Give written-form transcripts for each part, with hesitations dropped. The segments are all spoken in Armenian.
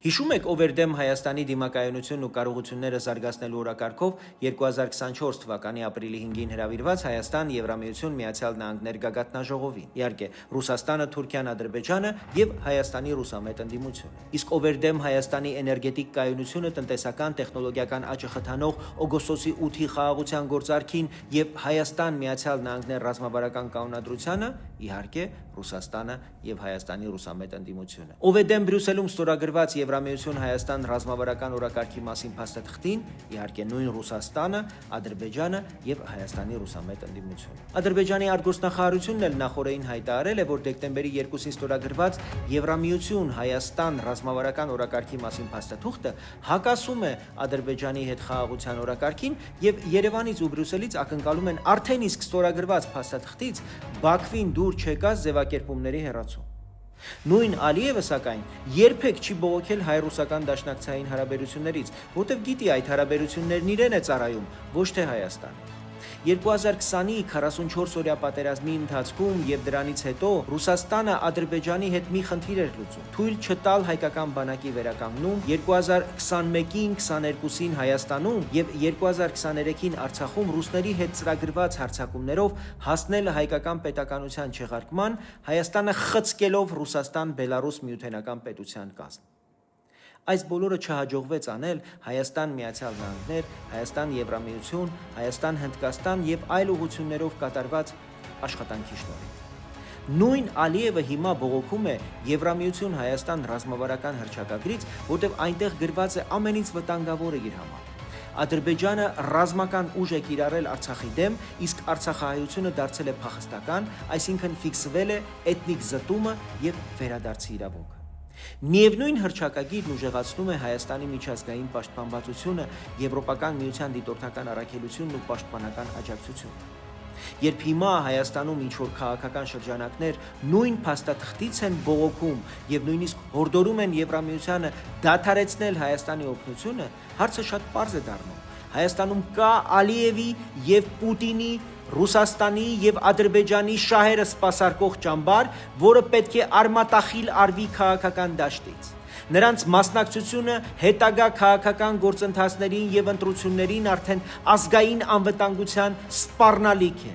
Հիշում եք, ով էր դեմ Հայաստանի դիմակայունությունն ու կարողությունները զարգացնելու օրակարգով 2024 թվականի ապրիլի 5-ին հրավիրված Հայաստան Եվրամիություն Միացյալ Նահանգներ գագաթնաժողովին։ Իհարկե, Ռուսաստանը, Թուրքիան, Ադրբեջանը եւ Հայաստանի ռուսամետ ընդդիմությունը։ Իսկ ով էր դեմ Հայաստանի էներգետիկ կայունությունը, տնտեսական, տեխնոլոգիական աճը խթանող օգոստոսի 8-ի խաղաղության գործարքին եւ Հայաստան Միացյալ Նահանգներ ռազմավարական կանոնադրությանը, իհարկե, Ռուսաստանը եւ Հայաստանի ռուսամետ ընդդիմությունը։ Ով է դեմ Բրյուսելում ստորագրված Եվրամիություն Հայաստան ռազմավարական օրակարգի մասին փաստաթղթին, իհարկե նույն Ռուսաստանը, Ադրբեջանը եւ Հայաստանի ռուսամետ ընդդիմությունը։ Ադրբեջանի արտգործնախարարությունն էլ նախորդին հայտարարել է, որ դեկտեմբերի 2-ին ստորագրված Եվրամիություն Հայաստան ռազմավարական օրակարգի մասին փաստաթուղթը հակասում է Ադրբեջանի հետ խաղաղության օրակարգին եւ Երևանից ու Բրյուսելից ակնկալում են արդեն իսկ ստորագրված փաստաթղթից Բաքվին դուր չեկած ձևակերպումների հեռացում։ Նույն Ալիևը, սակայն, երբեք չի բողոքել հայ-ռուսական դաշնակցային հարաբերություններից, որտեղ գիտի այդ հարաբերություններն իրեն է ծառայում, ոչ թե Հայաստանը։ 2020-ի 44-օրյա պատերազմի ընթացքում եւ դրանից հետո Ռուսաստանը Ադրբեջանի հետ մի խնդիր էր լուծում՝ թույլ չտալ հայկական բանակի վերականգնում, 2021-ին, 22-ին Հայաստանում եւ 2023-ին Արցախում ռուսների հետ ծրագրված հարձակումներով հասնել հայկական պետականության չեղարկման, Հայաստանը խցկելով Ռուսաստան-Բելարուս միութենական պետության կազմ։ Այս բոլորը չհաջողվեց անել Հայաստան Միացյալ Նահանգներ, Հայաստան Եվրամիություն, Հայաստան Հնդկաստան եւ այլ ուղղություններով կատարված աշխատանքի շնորհիվ։ Նույն Ալիևը հիմա բողոքում է Եվրամիություն Հայաստան ռազմավարական հռչակագրից, որտեղ այնտեղ գրված է ամենից վտանգավորը իր համար։ Ադրբեջանը ռազմական ուժ է կիրառել Արցախի դեմ, իսկ Արցախահայությունը դարձել է փախստական, այսինքն ֆիքսվել է էթնիկ զտումը եւ վերադարձի իրավունքը։ Միևնույն հռչակագիրն ուժեղացնում է Հայաստանի միջազգային պաշտպանվածությունը, Եվրոպական միության դիտորդական առաքելությունն ու պաշտպանական աջակցությունը։ Երբ հիմա Հայաստանում ինչ-որ քաղաքական շրջանակներ նույն փաստաթղթից են բողոքում եւ նույնիսկ հորդորում են Եվրամիությանը դադարեցնել Հայաստանի օգնությունը, հարցը շատ պարզ է դառնում։ Հայաստանում կա Ալիևի եւ Պուտինի, Ռուսաստանի եւ Ադրբեջանի շահերը սպասարկող ճամբար, որը պետք է արմատախիլ արվի քաղաքական դաշտից։ Նրանց մասնակցությունը հետագա քաղաքական գործընթացներին եւ ընտրություններին արդեն ազգային անվտանգության սպառնալիք է։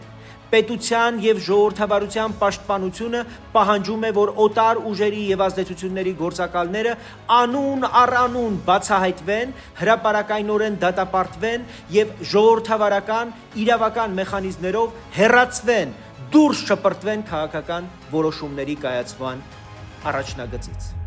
Պետության եւ ժողովրդավարության պաշտպանությունը պահանջում է, որ օտար ուժերի եւ ազդեցությունների գործակալները անուն առ անուն բացահայտվեն, հրապարակայնորեն դատապարտվեն եւ ժողովրդավարական իրավական մեխանիզմներով հեռացվեն, դուրս շպրտվեն քաղաքական որոշումների կայացման առաջնագծից։